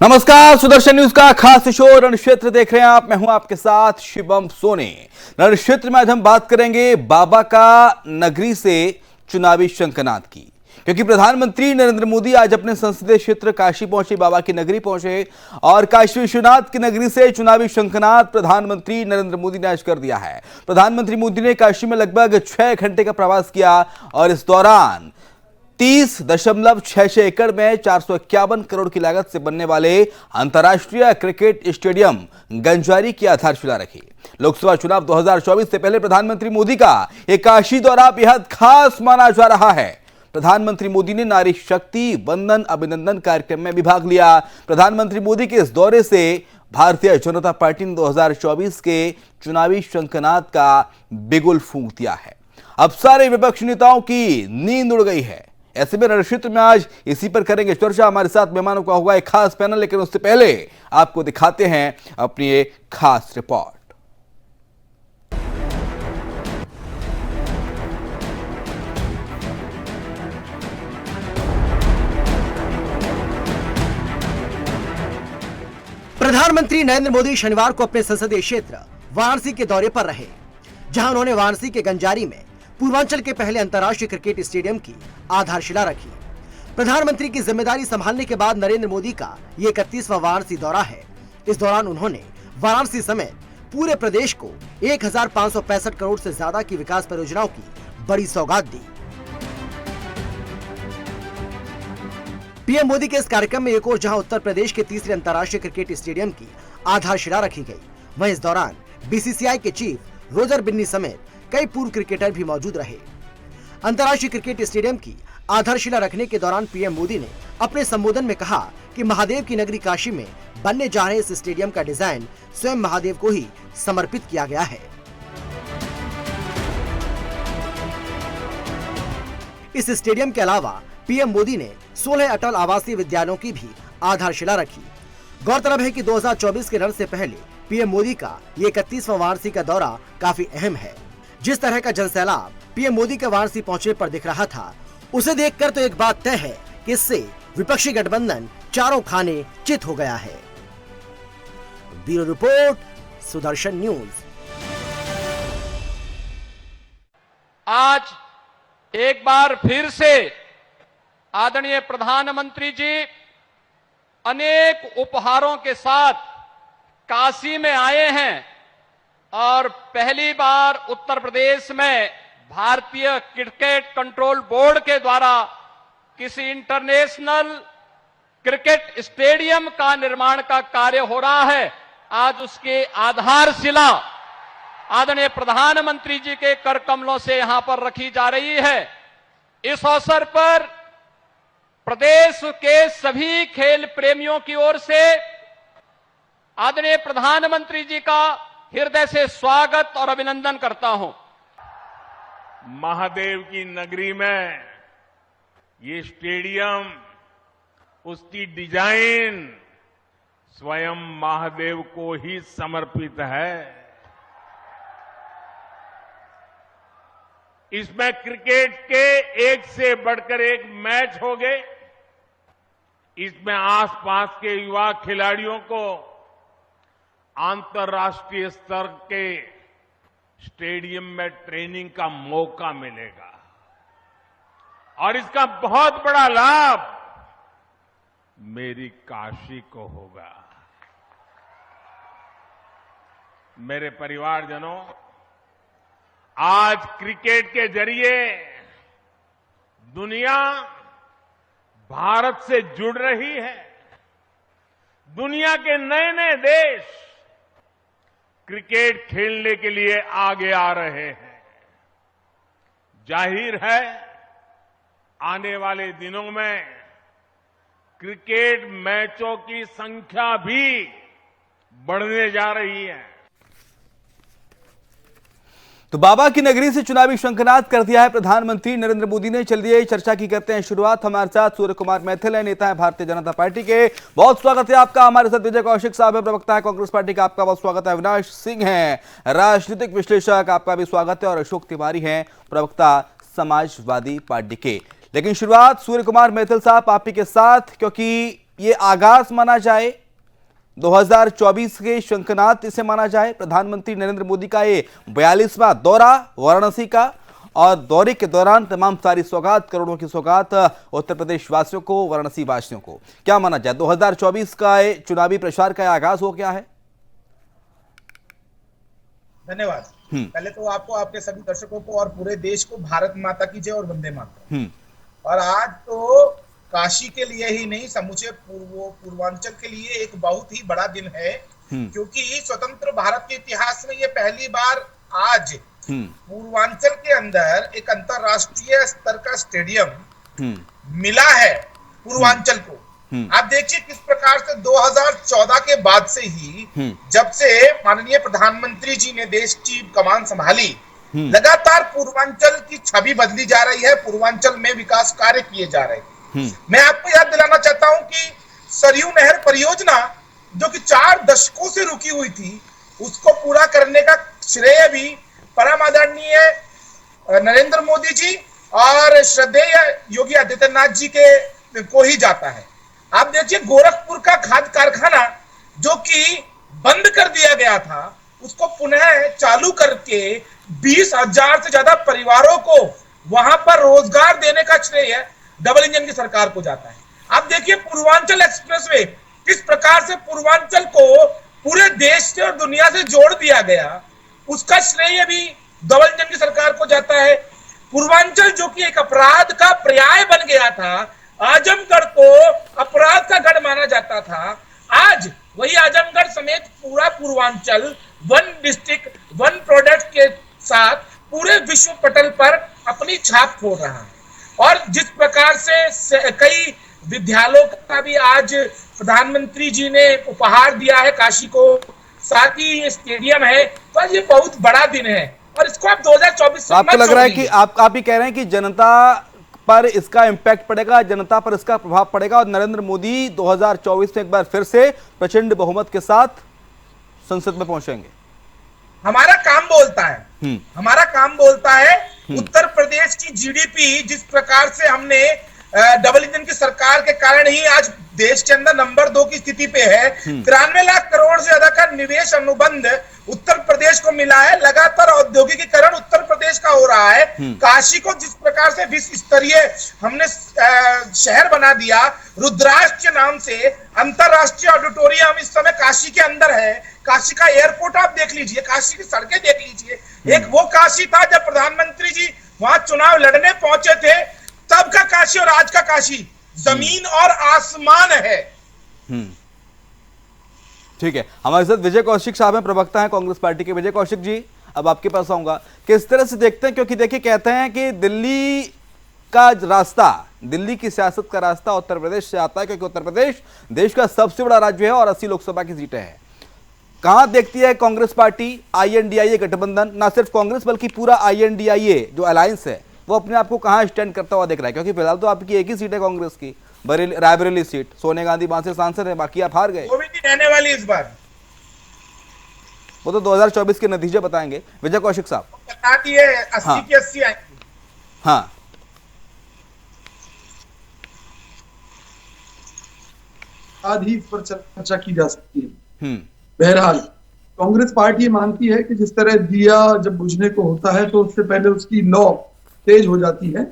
नमस्कार, सुदर्शन न्यूज का खास शो रण क्षेत्र देख रहे हैं आप। मैं हूं आपके साथ शिवम सोनी। रण क्षेत्र में आज हम बात करेंगे बाबा का नगरी से चुनावी शंखनाद की, क्योंकि प्रधानमंत्री नरेंद्र मोदी आज अपने संसदीय क्षेत्र काशी पहुंचे, बाबा की नगरी पहुंचे और काशी विश्वनाथ की नगरी से चुनावी शंखनाद प्रधानमंत्री नरेंद्र मोदी ने आज कर दिया है। प्रधानमंत्री मोदी ने काशी में लगभग 6 घंटे का प्रवास किया और इस दौरान 30.66 एकड़ में 451 करोड़ की लागत से बनने वाले अंतर्राष्ट्रीय क्रिकेट स्टेडियम गंजारी की आधारशिला रखी। लोकसभा चुनाव 2024 से पहले प्रधानमंत्री मोदी का यह काशी दौरा बेहद खास माना जा रहा है। प्रधानमंत्री मोदी ने नारी शक्ति वंदन अभिनंदन कार्यक्रम में भी भाग लिया। प्रधानमंत्री मोदी के इस दौरे से भारतीय जनता पार्टी ने 2024 के चुनावी शंखनाद का बिगुल फूंक दिया है। अब सारे विपक्षी नेताओं की नींद उड़ गई है। ऐसे में रण क्षेत्र में आज इसी पर करेंगे चर्चा। हमारे साथ मेहमानों का हुआ एक खास पैनल, लेकिन उससे पहले आपको दिखाते हैं अपनी एक खास रिपोर्ट। प्रधानमंत्री नरेंद्र मोदी शनिवार को अपने संसदीय क्षेत्र वाराणसी के दौरे पर रहे, जहां उन्होंने वाराणसी के गंजारी में पूर्वांचल के पहले अंतर्राष्ट्रीय क्रिकेट स्टेडियम की आधारशिला रखी। प्रधानमंत्री की जिम्मेदारी संभालने के बाद नरेंद्र मोदी का ये 31वां वाराणसी दौरा है। इस दौरान उन्होंने वाराणसी समेत पूरे प्रदेश को 1565 करोड़ से ज्यादा की विकास परियोजनाओं की बड़ी सौगात दी। पीएम मोदी के इस कार्यक्रम में एक और जहां उत्तर प्रदेश के तीसरे अंतर्राष्ट्रीय क्रिकेट स्टेडियम की आधारशिला रखी गई, वहीं इस दौरान बीसीसीआई के चीफ रोजर बिन्नी समेत कई पूर्व क्रिकेटर भी मौजूद रहे। अंतर्राष्ट्रीय क्रिकेट स्टेडियम की आधारशिला रखने के दौरान पीएम मोदी ने अपने संबोधन में कहा कि महादेव की नगरी काशी में बनने जा रहे इस स्टेडियम का डिजाइन स्वयं महादेव को ही समर्पित किया गया है। इस स्टेडियम के अलावा पीएम मोदी ने 16 अटल आवासीय विद्यालयों की भी आधारशिला रखी। गौरतलब है कि 2024 के रण से पहले पीएम मोदी का ये 31वां वाराणसी का दौरा काफी अहम है। जिस तरह का जनसैलाब पीएम मोदी के वाराणसी पहुंचने पर दिख रहा था, उसे देखकर तो एक बात तय है कि इससे विपक्षी गठबंधन चारों खाने चित हो गया है। Bureau report, Sudarshan news. आज एक बार फिर से आदरणीय प्रधानमंत्री जी अनेक उपहारों के साथ काशी में आए हैं और पहली बार उत्तर प्रदेश में भारतीय क्रिकेट कंट्रोल बोर्ड के द्वारा किसी इंटरनेशनल क्रिकेट स्टेडियम का निर्माण का कार्य हो रहा है। आज उसकी आधारशिला आदरणीय प्रधानमंत्री जी के कर कमलों से यहां पर रखी जा रही है। इस अवसर पर प्रदेश के सभी खेल प्रेमियों की ओर से आदरणीय प्रधानमंत्री जी का हृदय से स्वागत और अभिनंदन करता हूं। महादेव की नगरी में ये स्टेडियम, उसकी डिजाइन स्वयं महादेव को ही समर्पित है। इसमें क्रिकेट के एक से बढ़कर एक मैच हो गए। इसमें आसपास के युवा खिलाड़ियों को अंतर्राष्ट्रीय स्तर के स्टेडियम में ट्रेनिंग का मौका मिलेगा और इसका बहुत बड़ा लाभ मेरी काशी को होगा। मेरे परिवारजनों, आज क्रिकेट के जरिए दुनिया भारत से जुड़ रही है। दुनिया के नए नए देश क्रिकेट खेलने के लिए आगे आ रहे हैं। जाहिर है आने वाले दिनों में क्रिकेट मैचों की संख्या भी बढ़ने जा रही है। तो बाबा की नगरी से चुनावी शंखनाद कर दिया है प्रधानमंत्री नरेंद्र मोदी ने। चलिए चर्चा की करते हैं शुरुआत। हमारे साथ सूर्य कुमार मैथिल है, नेता है भारतीय जनता पार्टी के। बहुत स्वागत है आपका। हमारे साथ विजय कौशिक साहब है, प्रवक्ता है कांग्रेस पार्टी का, आपका बहुत स्वागत है। अविनाश सिंह है, राजनीतिक विश्लेषक, आपका भी स्वागत है। और अशोक तिवारी है, प्रवक्ता समाजवादी पार्टी के। लेकिन शुरुआत सूर्य कुमार मैथिल साहब आप ही के साथ, क्योंकि ये आगाज माना जाए 2024 के शंखनाद इसे माना जाए। प्रधानमंत्री नरेंद्र मोदी का ये 42वां दौरा वाराणसी का, और दौरे के दौरान तमाम सारी सौगात, करोड़ों की सौगात उत्तर प्रदेश वासियों को, वाराणसी वासियों को। क्या माना जाए 2024 का ये चुनावी प्रचार का आगाज हो गया है? धन्यवाद। पहले तो आपको, आपके सभी दर्शकों को और पूरे देश को भारत माता की जय और वंदे मातरम। और आज तो काशी के लिए ही नहीं, समूचे पूर्वांचल के लिए एक बहुत ही बड़ा दिन है, क्योंकि स्वतंत्र भारत के इतिहास में ये पहली बार आज पूर्वांचल के अंदर एक अंतरराष्ट्रीय स्तर का स्टेडियम मिला है पूर्वांचल को। आप देखिए किस प्रकार से 2014 के बाद से ही, जब से माननीय प्रधानमंत्री जी ने देश की कमान संभाली, लगातार पूर्वांचल की छवि बदली जा रही है, पूर्वांचल में विकास कार्य किए जा रहे हैं। मैं आपको याद दिलाना चाहता हूं कि सरयू नहर परियोजना जो कि 4 दशकों से रुकी हुई थी, उसको पूरा करने का श्रेय भी परम आदरणीय नरेंद्र मोदी जी और श्रद्धेय योगी आदित्यनाथ जी के को ही जाता है। आप देखिए गोरखपुर का खाद कारखाना जो कि बंद कर दिया गया था, उसको पुनः चालू करके 20,000 से ज्यादा परिवारों को वहां पर रोजगार देने का श्रेय डबल इंजन की सरकार को जाता है। आप देखिए पूर्वांचल एक्सप्रेसवे किस प्रकार से पूर्वांचल को पूरे देश से और दुनिया से जोड़ दिया गया, उसका श्रेय भी डबल इंजन की सरकार को जाता है। पूर्वांचल जो कि एक अपराध का पर्याय बन गया था, आजमगढ़ को अपराध का गढ़ माना जाता था, आज वही आजमगढ़ समेत पूरा Purvanchal one district one product के साथ पूरे विश्व पटल पर अपनी छाप छोड़ रहा है। और जिस प्रकार से कई विद्यालयों का भी आज प्रधानमंत्री जी ने उपहार दिया है काशी को, साथ ही स्टेडियम है, तो ये बहुत बड़ा दिन है और इसको आप 2024 से आपको लग रहा है कि आप ही कह रहे हैं कि जनता पर इसका इम्पैक्ट पड़ेगा, जनता पर इसका प्रभाव पड़ेगा और नरेंद्र मोदी 2024 में एक बार फिर से प्रचंड बहुमत के साथ संसद में पहुंचेंगे? हमारा काम बोलता है, हमारा काम बोलता है। उत्तर प्रदेश की जीडीपी जिस प्रकार से हमने डबल इंजन की सरकार के कारण ही आज देश के अंदर नंबर 2 की स्थिति पे है। 93 लाख करोड़ से ज्यादा का निवेश अनुबंध उत्तर प्रदेश को मिला है। लगातार औद्योगिकीकरण उत्तर प्रदेश का हो रहा है। काशी को जिस प्रकार से विश्व स्तरीय हमने शहर बना दिया, रुद्राक्ष के नाम से अंतरराष्ट्रीय ऑडिटोरियम इस समय काशी के अंदर है। काशी का एयरपोर्ट आप देख लीजिए, काशी की सड़कें देख लीजिए। एक वो काशी था जब प्रधानमंत्री जी वहां चुनाव लड़ने पहुंचे थे, तब का काशी और आज का काशी जमीन और आसमान है। ठीक है, हमारे साथ विजय कौशिक साहब हैं, प्रवक्ता हैं कांग्रेस पार्टी के। विजय कौशिक जी, अब आपके पास आऊंगा, किस तरह से देखते हैं, क्योंकि देखिए कहते हैं कि दिल्ली का रास्ता, दिल्ली की सियासत का रास्ता उत्तर प्रदेश से आता है, क्योंकि उत्तर प्रदेश देश का सबसे बड़ा राज्य है और 80 लोकसभा की सीटें हैं। कहां देखती है कांग्रेस पार्टी INDIA गठबंधन, ना सिर्फ कांग्रेस बल्कि पूरा INDIA जो अलायंस है वो अपने आप को कहां स्टैंड करता हुआ दिख रहा है? क्योंकि फिलहाल तो आपकी एक ही सीट है कांग्रेस की, रायबरेली सीट। सोनिया गांधी वहां से सांसद है, बाकी आप हार गए। वो भी नहीं रहने वाली इस बार, वो तो 2024 के नतीजे बताएंगे। विजय कौशिक साहब बता दिए 80 की 80 आएंगी। हाँ, आज ही इस पर चर्चा की जा सकती है। बहरहाल कांग्रेस पार्टी मानती है कि जिस तरह दिया जब बुझने को होता है तो उससे पहले उसकी लौ तेज हो जाती है,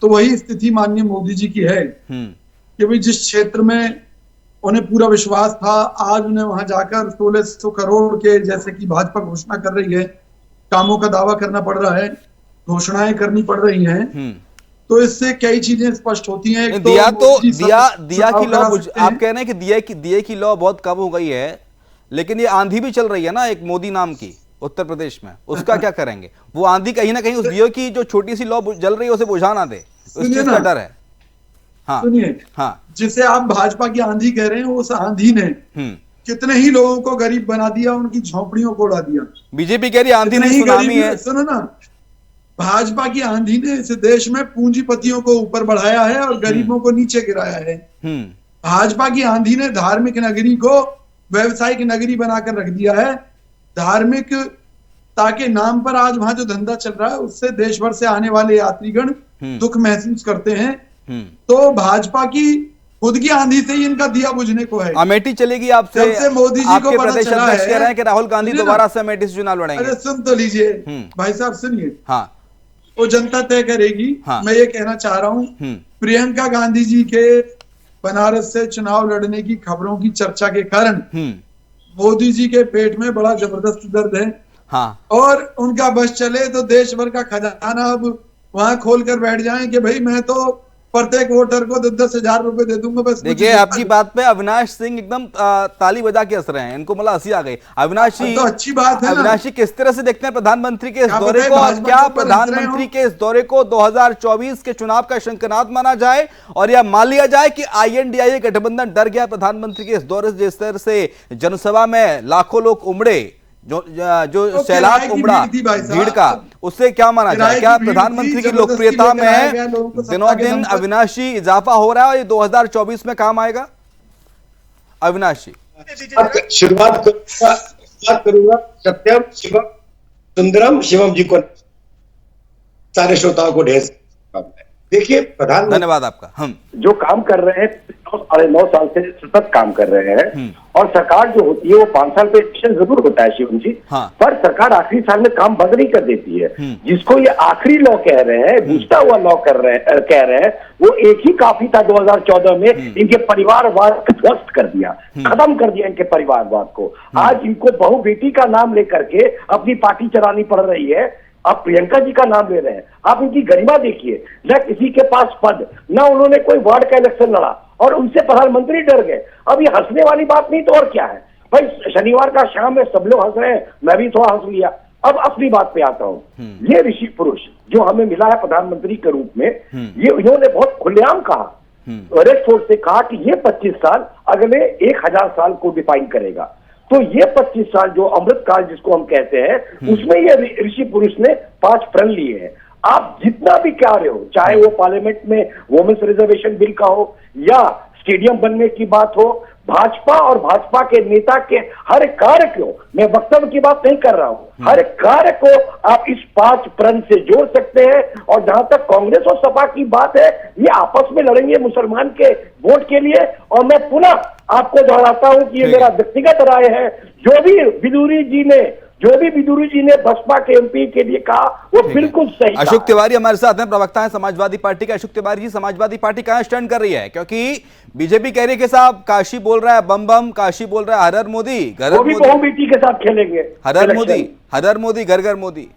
तो वही स्थिति माननीय मोदी जी की है कि भाई जिस क्षेत्र में उन्हें पूरा विश्वास था, आज उन्हें वहां जाकर 1600 करोड़ के, जैसे कि भाजपा घोषणा कर रही है, कामों का दावा करना पड़ रहा है, घोषणाएं करनी पड़ रही हैं, तो इससे कई चीजें स्पष्ट होती हैं। दिया की लौ, आप कह रहे हैं कि दिया की लौ बहुत कम हो गई है, लेकिन ये आंधी भी चल रही है ना एक मोदी नाम की उत्तर प्रदेश में, उसका क्या करेंगे? वो आंधी कहीं ना कहीं उस दियो की जो छोटी सी लौ जल रही है उसे बुझा ना दे, उस चीज का डर है। हाँ सुनिए, हाँ, जिसे आप भाजपा की आंधी कह रहे हैं, उस आंधी ने कितने ही लोगों को गरीब बना दिया, उनकी झोंपड़ियों को उड़ा दिया। बीजेपी कह रही आंधी नहीं सुनामी है। सुनो ना, भाजपा की आंधी ने इस देश में पूंजीपतियों को ऊपर बढ़ाया है और गरीबों को नीचे गिराया है। भाजपा की आंधी ने धार्मिक नगरी को व्यवसायिक नगरी बनाकर रख दिया है। धार्मिक ताकि नाम पर आज वहां जो धंधा चल रहा है, उससे देश भर से आने वाले यात्रीगण दुख महसूस करते हैं। तो भाजपा की खुद की आंधी से ही इनका दिया बुझने को है। अमेठी चलेगी आपसे, जब से मोदी जी आपके को पता प्रदेश चला अध्यक्ष कह रहे है, हैं कि राहुल गांधी सुनिए ना। दोबारा से अमेठी से चुनाव लड़ेंगे। अरे सुन तो लीजिए भाई साहब, सुनिए। हाँ, वो जनता तय करेगी। हाँ। मैं ये कहना चाह रहा हूँ, प्रियंका गांधी जी के बनारस से चुनाव लड़ने की खबरों की चर्चा के कारण मोदी जी के पेट में बड़ा जबरदस्त दर्द है। हाँ, और उनका बस चले तो देश भर का खजाना अब वहां खोल कर बैठ जाए कि भाई मैं तो प्रत्येक वोटर को 10,000 रुपए दे दूंगा बस। देखिए आपकी बात पे अविनाश सिंह एकदम ताली बजा के हंस रहे हैं, इनको मतलब हंसी आ गई। अविनाश जी, तो अच्छी बात है ना। अविनाश जी, किस तरह से देखते हैं प्रधानमंत्री के इस क्या दौरे बताएं, को? और भाजपा क्या के ऊपर हंस रहे प्रधानमंत्री हो? के इस दौरे को 2024 के चुनाव का शंखनाद माना जाए, और या मान लिया जाए कि INDIA गठबंधन डर गया प्रधानमंत्री के इस दौरे से? जिस तरह से जनसभा में लाखों लोग उमड़े, जो तो सैलाब किराए की उमड़ा भीड़ थी भाई साहब। भीड़ का, उससे क्या माना किराए जाए? की क्या भीड़ थी, प्रधानमंत्री की जबरदस्ती लोकप्रियता लेकर आया गया में लोगों को सत्ता दिनों के दिन दम पर। अविनाश जी इजाफा हो रहा है, और ये 2024 में काम आएगा? अविनाश जी, शुरुआत करूंगा सत्यम शिवम सुंदरम शिवम जी को, सारे श्रोताओं को ढेर सारा देखिए, प्रधानमंत्री धन्यवाद आपका। हम जो काम कर रहे हैं 9 साल से सतत काम कर रहे हैं, और सरकार जो होती है वो 5 साल पे इलेक्शन जरूर होता है शिवम जी। हाँ। पर सरकार आखिरी साल में काम बंद नहीं कर देती है। जिसको ये आखिरी लॉ कह रहे हैं, घुसता हुआ लॉ कह रहे हैं, वो एक ही काफी था 2014 में इनके परिवारवाद को ध्वस्त कर दिया, खत्म कर दिया इनके परिवारवाद को। आज इनको बहु बेटी का नाम लेकर के अपनी पार्टी चलानी पड़ रही है। आप प्रियंका जी का नाम ले रहे हैं, आप इनकी गरिमा देखिए, न किसी के पास पद, न उन्होंने कोई वार्ड का इलेक्शन लड़ा, और उनसे प्रधानमंत्री डर गए। अब ये हंसने वाली बात नहीं तो और क्या है भाई? शनिवार का शाम में सब लोग हंस रहे हैं, मैं भी थोड़ा हंस लिया। अब अपनी बात पे आता हूँ। ये ऋषि पुरुष जो हमें मिला है प्रधानमंत्री के रूप में, ये इन्होंने बहुत खुलेआम कहा, रेड फोर्ट से कहा कि ये 25 साल अगले 1000 साल को डिफाइन करेगा। तो ये 25 साल जो अमृत काल जिसको हम कहते हैं, उसमें ये ऋषि पुरुष ने 5 प्रण लिए हैं। आप जितना भी कह रहे हो, चाहे वो पार्लियामेंट में वुमेन्स रिजर्वेशन बिल का हो, या स्टेडियम बनने की बात हो, भाजपा और भाजपा के नेता के हर कार्य को, मैं वक्तव्य की बात नहीं कर रहा हूं, हर कार्य को आप इस 5 प्रण से जोड़ सकते हैं। और जहां तक कांग्रेस और सपा की बात है, ये आपस में लड़ेंगे मुसलमान के वोट के लिए। और मैं पुनः आपको दोहराता हूं कि ये मेरा व्यक्तिगत राय है। जो भी विदुरी जी ने बसपा के MP के लिए कहा, वो बिल्कुल सही। अशोक तिवारी हमारे साथ हैं, प्रवक्ता हैं समाजवादी पार्टी का। अशोक तिवारी जी, समाजवादी पार्टी कहां स्टैंड कर रही है? क्योंकि बीजेपी कह रही है कि साहब काशी बोल रहा है बम बम, काशी बोल रहा है हर हर मोदी, घर वो भी बहु बेटी के साथ खेलेंगे, हर हर मोदी, हर हर मोदी, घर घर मोदी।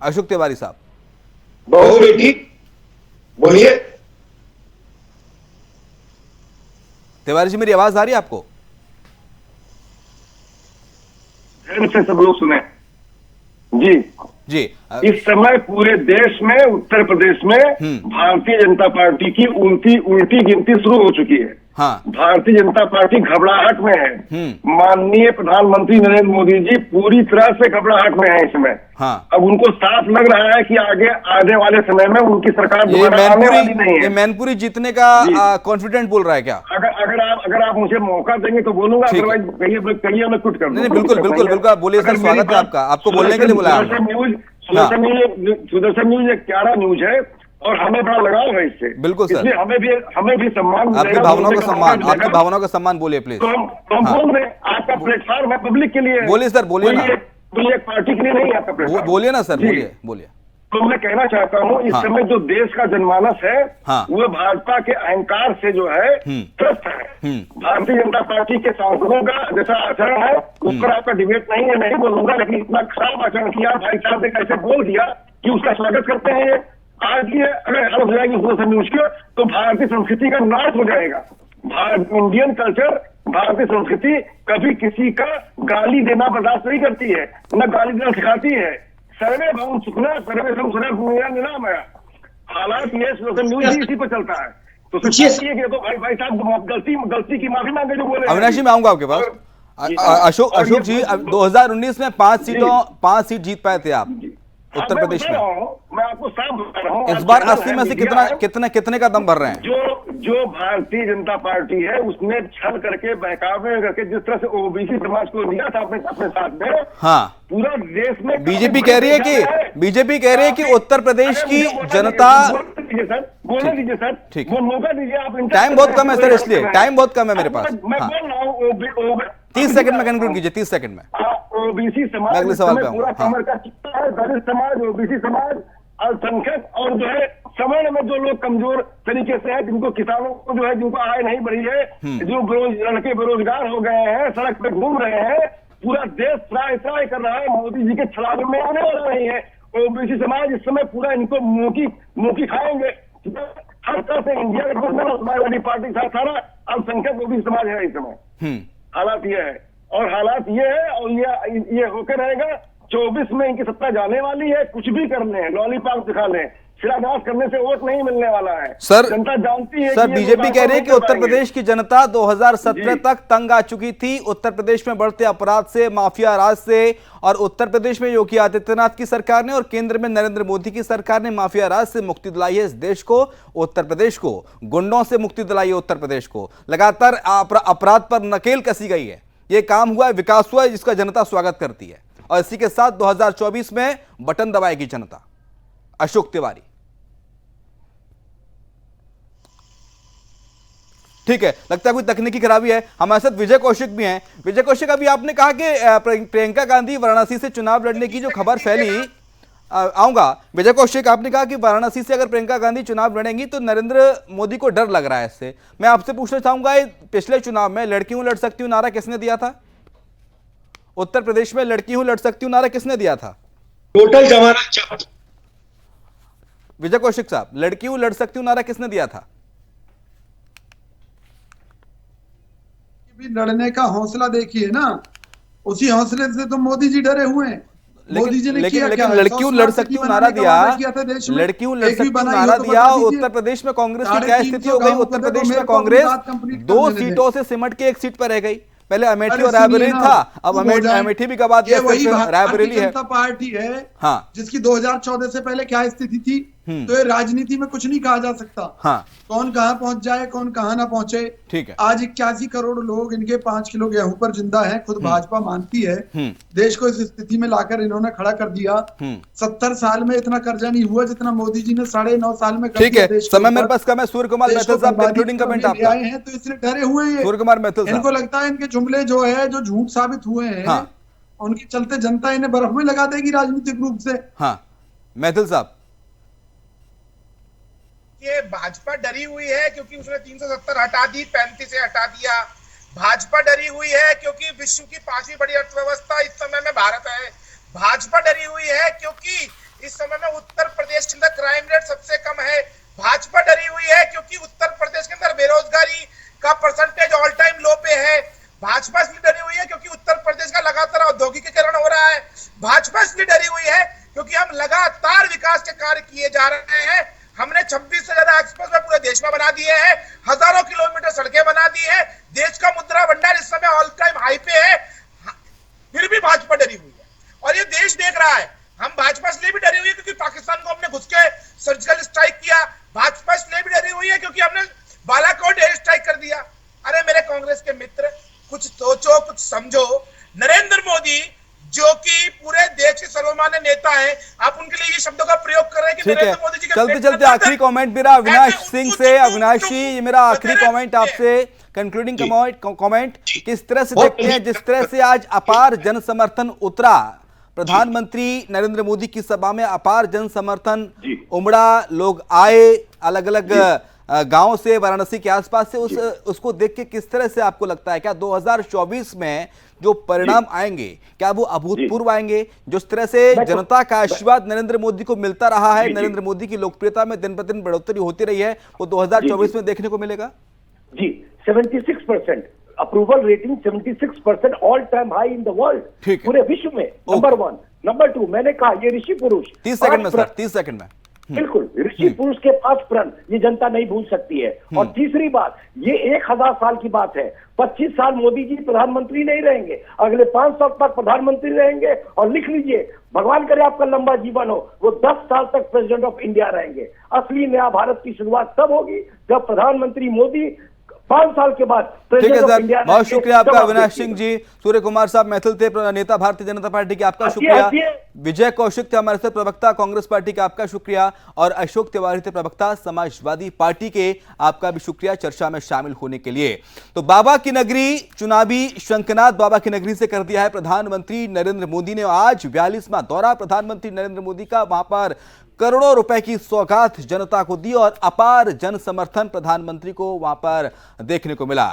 अशोक तिवारी साहब, बहु बेटी बोलिए। तिवारी जी, मेरी आवाज आ रही है आपको? से सब लोग सुने जी। जी, इस समय पूरे देश में, उत्तर प्रदेश में भारतीय जनता पार्टी की उल्टी गिनती शुरू हो चुकी है। हाँ। भारतीय जनता पार्टी घबराहट में है। माननीय प्रधानमंत्री नरेंद्र मोदी जी पूरी तरह से घबराहट में है इस समय। हाँ। अब उनको साफ लग रहा है कि आगे आने वाले समय में उनकी सरकार दोबारा आने वाली नहीं है। ये मैनपुरी जीतने का कॉन्फिडेंट बोल रहा है क्या? अगर आप मुझे मौका देंगे तो बोलूंगा, अदरवाइज कहिए मैं कुछ कर दूंगा। नहीं, बिल्कुल बोलिए सर, स्वागत है आपका, आपको बोलने के लिए बुलाया। सुदर्शन न्यूज एक प्यारा न्यूज है और हमें बड़ा लगाव है इससे। बिल्कुल सर, इसलिए हमें भी सम्मान, आपकी भावनाओं का सम्मान, आपकी भावनाओं का सम्मान बोलिए प्लीज। तो हम बोल रहे हैं, आपका प्लेटफॉर्म है पब्लिक के लिए। बोलिए सर, बोलिए ना, एक पार्टी के लिए नहीं है आपका प्लेटफॉर्म। बोलिए ना सर, बोलिए। तो मैं कहना चाहता हूँ, इस समय जो देश का जनमानस है, वो भाजपा के अहंकार से जो है त्रस्त है। भारतीय जनता पार्टी के सांसदों का जैसा आचरण है, उस पर आपका डिबेट नहीं है, नहीं बोलूंगा, लेकिन इतना खराब आचरण किया, भाई साहब ने कैसे बोल दिया कि उसका स्वागत करते हैं। आज ये अगर हल हो जाएगी न्यूज की, तो भारतीय संस्कृति का नाश हो जाएगा। इंडियन कल्चर, भारतीय संस्कृति कभी किसी का गाली देना बर्दाश्त नहीं करती है, न गाली देना सिखाती है। सर्वे भवन सुखना, सर्वे सुखना दुनिया निनाम है। हालात ये सोशल न्यूज ही इसी पर चलता है। तो तो भाई साहब गलती की माफी मांगे जो बोले। अविनाश जी, मैं आऊंगा आपके पास। अशोक जी, 2019 में 5 सीट जीत पाए थे आप। उत्तर प्रदेश में? मैं आपको साफ बता रहा हूँ। इस बार 80 में से कितने का दम भर रहे हैं? जो भारतीय जनता पार्टी है उसने छल करके बहकावे करके जिस तरह से ओबीसी समाज को दिया था अपने साथ में, हाँ, पूरा देश में बीजेपी कह रही है कि उत्तर प्रदेश की जनता। बोलने दीजिए सर, ठीक है, मौका दीजिए आप। टाइम बहुत कम है सर, इसलिए टाइम बहुत कम है मेरे पास। मैं बोल रहा हूँ 30 सेकंड में कंक्लूड कीजिए, 30 सेकंड में। ओबीसी समाज अगले सवाल पे पूरा कमर का चिट्टा है, दलित समाज, ओबीसी समाज, अल्पसंख्यक और जो है सवर्ण में जो लोग कमजोर तरीके से है, जिनको किसानों को जो है जिनको आय नहीं बढ़ी है, जो लड़के बेरोजगार हो गए हैं, सड़क पे घूम रहे हैं, पूरा देश त्राय त्राय कर रहा है, मोदी जी के छलावे में आने वाला नहीं है। ओबीसी समाज इस समय पूरा इनको मुंह खाएंगे। हर तरह से इंडिया गठबंधन समाजवादी पार्टी का सारा अल्पसंख्यक ओबीसी समाज है इस समय। हालात ये है और हालात ये है और ये होकर रहेगा। 24 में इनकी सत्ता जाने वाली है, कुछ भी कर लें, लॉलीपॉप दिखा लें, शिलान्यास करने से वोट नहीं मिलने वाला है। सर, जनता जानती है। सर, बीजेपी कह रही है कि उत्तर प्रदेश की जनता 2017 तक तंग आ चुकी थी उत्तर प्रदेश में बढ़ते अपराध से, माफिया राज से, और उत्तर प्रदेश में योगी आदित्यनाथ की सरकार ने और केंद्र में नरेंद्र मोदी की सरकार ने माफिया राज से मुक्ति दिलाई है इस देश को, उत्तर प्रदेश को, गुंडों से मुक्ति दिलाई है उत्तर प्रदेश को, लगातार अपराध पर नकेल कसी गई है, ये काम हुआ है, विकास हुआ है, जिसका जनता स्वागत करती है। और इसी के साथ 2024 में बटन दबाएगी जनता। अशोक तिवारी, ठीक है, लगता है कोई तकनीकी खराबी है। हमारे साथ विजय कौशिक भी हैं। विजय कौशिक, अभी आपने कहा कि प्रियंका गांधी वाराणसी से चुनाव लड़ने की जो खबर फैली, आऊंगा विजय कौशिक, आपने कहा कि वाराणसी से अगर प्रियंका गांधी चुनाव लड़ेंगी तो नरेंद्र मोदी को डर लग रहा है इससे। मैं आपसे पूछना चाहूंगा, पिछले चुनाव में लड़की हूं लड़ सकती हूं नारा किसने दिया था? उत्तर प्रदेश में लड़की हूं लड़ सकती हूं नारा किसने दिया था? टोटल जमाना। विजय कौशिक साहब, लड़की हूं लड़ सकती हूं नारा किसने दिया था? लड़ने का हौसला देखिए ना, उसी हौसले से तो मोदी जी डरे हुए हैं। मोदी जी ने किया क्या? लड़कियों लड़ सकती हूँ नारा दिया, लड़कियों लड़ सकती हूँ नारा दिया। उत्तर प्रदेश में कांग्रेस की क्या स्थिति हो गई? उत्तर प्रदेश में कांग्रेस 2 सीटों से सिमट के 1 सीट पर रह गई। पहले अमेठी और रायबरेली था, अब अमेठी भी गवा दिया, रायबरेली है। जनता पार्टी है, हाँ, जिसकी 2014 से पहले क्या स्थिति थी, तो ये राजनीति में कुछ नहीं कहा जा सकता। हाँ, कौन कहां पहुंच जाए, कौन कहां ना पहुंचे। ठीक है, आज 81 करोड़ लोग इनके 5 किलो गेहूं पर जिंदा हैं। खुद भाजपा मानती है देश को इस स्थिति में लाकर इन्होंने खड़ा कर दिया। 70 साल में इतना कर्जा नहीं हुआ जितना मोदी जी ने 9.5 साल में कर दिया। ठीक है, समय मेरे पास कम है। सूर्य कुमार मैथिल साहब, कंक्लूडिंग कमेंट आपका। आए हैं तो इसलिए डरे हुए हैं सूर्य कुमार मैथिल साहब। इनको लगता है इनके जुमले जो है जो झूठ साबित हुए हैं, हाँ, उनके चलते जनता इन्हें बर्फ में लगा देगी राजनीतिक रूप से। हाँ, मैथिल साहब, ये भाजपा डरी हुई है क्योंकि उसने 370 हटा दी, 35 से हटा दिया। भाजपा डरी हुई है क्योंकि विश्व की 5वीं बड़ी अर्थव्यवस्था इस समय में भारत है। भाजपा डरी हुई है क्योंकि इस समय में उत्तर प्रदेश के अंदर क्राइम रेट सबसे कम है। भाजपा डरी हुई है क्योंकि उत्तर प्रदेश के अंदर बेरोजगारी का परसेंटेज ऑल टाइम लो पे है। भाजपा इसलिए डरी हुई है क्योंकि उत्तर प्रदेश का लगातार औद्योगिकीकरण हो रहा है। भाजपा इसलिए डरी हुई है क्योंकि हम लगातार विकास के कार्य किए जा रहे हैं। हमने 26 से ज्यादा एक्सप्रेस वे पूरे देश में बना दिए हैं, हजारों किलोमीटर सड़कें बना दी है, देश का मुद्रा भंडार इस समय ऑल टाइम हाई पे है। फिर भी भाजपा डरी हुई है और ये देश देख रहा है। हम भाजपा इसलिए भी डरी हुई है क्योंकि पाकिस्तान को हमने घुस के सर्जिकल स्ट्राइक किया। भाजपा इसलिए भी डरी हुई है क्योंकि हमने बालाकोट एयर स्ट्राइक कर दिया। अरे मेरे कांग्रेस के मित्र, कुछ सोचो, कुछ समझो। नरेंद्र मोदी जो कि पूरे देश के सर्वमान्य नेता हैं, आप उनके लिए ये शब्दों का प्रयोग कर रहे हैं कि नरेंद्र मोदी जी के चलते चलते आखिरी कमेंट मेरा अविनाश सिंह से। अविनाश जी, ये मेरा आखिरी कमेंट आपसे, कंक्लूडिंग कमेंट, किस तरह से देखते हैं जिस तरह से आज अपार जन समर्थन उतरा, प्रधानमंत्री नरेंद्र मोदी की सभा में अपार जन समर्थन उमड़ा, लोग आए अलग अलग गांव से, वाराणसी के आसपास से, उसको देख के किस तरह से आपको लगता है क्या 2024 में जो परिणाम आएंगे क्या वो अभूतपूर्व आएंगे? जिस तरह से जनता का आशीर्वाद नरेंद्र मोदी को मिलता रहा है, नरेंद्र मोदी की लोकप्रियता में दिन प्रतिदिन बढ़ोतरी होती रही है, वो 2024 में देखने को मिलेगा? जी, 76% approval rating, 76% all time high in the world, पूरे विश्व में नंबर 1। नंबर 2, मैंने कहा ये ऋषि पुरुष 30 सेकंड में सर, 30 सेकंड में बिल्कुल, ऋषि पुरुष के 5 प्रण ये जनता नहीं भूल सकती है। और तीसरी बात, ये 1000 साल की बात है। 25 साल मोदी जी प्रधानमंत्री नहीं रहेंगे, अगले 5 साल तक प्रधानमंत्री रहेंगे। और लिख लीजिए, भगवान करे आपका लंबा जीवन हो, वो 10 साल तक प्रेसिडेंट ऑफ इंडिया रहेंगे। असली नया भारत की शुरुआत तब होगी जब प्रधानमंत्री मोदी 5 साल के बाद ठीक है प्रेसिडेंट ऑफ सर, इंडिया। बहुत शुक्रिया आपका अविनाश सिंह जी। सूर्य कुमार साहब मैथिल थे, नेता भारतीय जनता पार्टी के, आपका शुक्रिया। विजय कौशिक थे हमारे साथ, प्रवक्ता कांग्रेस पार्टी का, आपका शुक्रिया। और अशोक तिवारी थे, प्रवक्ता समाजवादी पार्टी के, आपका भी शुक्रिया चर्चा में शामिल होने के लिए। तो बाबा की नगरी, चुनावी शंखनाद बाबा की नगरी से कर दिया है प्रधानमंत्री नरेंद्र मोदी ने। आज 42वां दौरा प्रधानमंत्री नरेंद्र मोदी का, वहां पर करोड़ों रुपए की सौगात जनता को दी और अपार जन समर्थन प्रधानमंत्री को वहां पर देखने को मिला।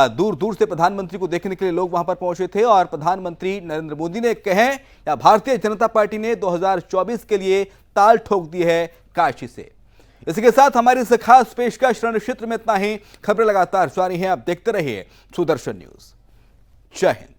दूर दूर से प्रधानमंत्री को देखने के लिए लोग वहां पर पहुंचे थे। और प्रधानमंत्री नरेंद्र मोदी ने कहें या भारतीय जनता पार्टी ने 2024 के लिए ताल ठोक दी है काशी से। इसके साथ हमारी इस खास पेशकश रण क्षेत्र में इतना ही। खबरें लगातार जारी हैं, आप देखते रहिए सुदर्शन न्यूज। जय हिंद।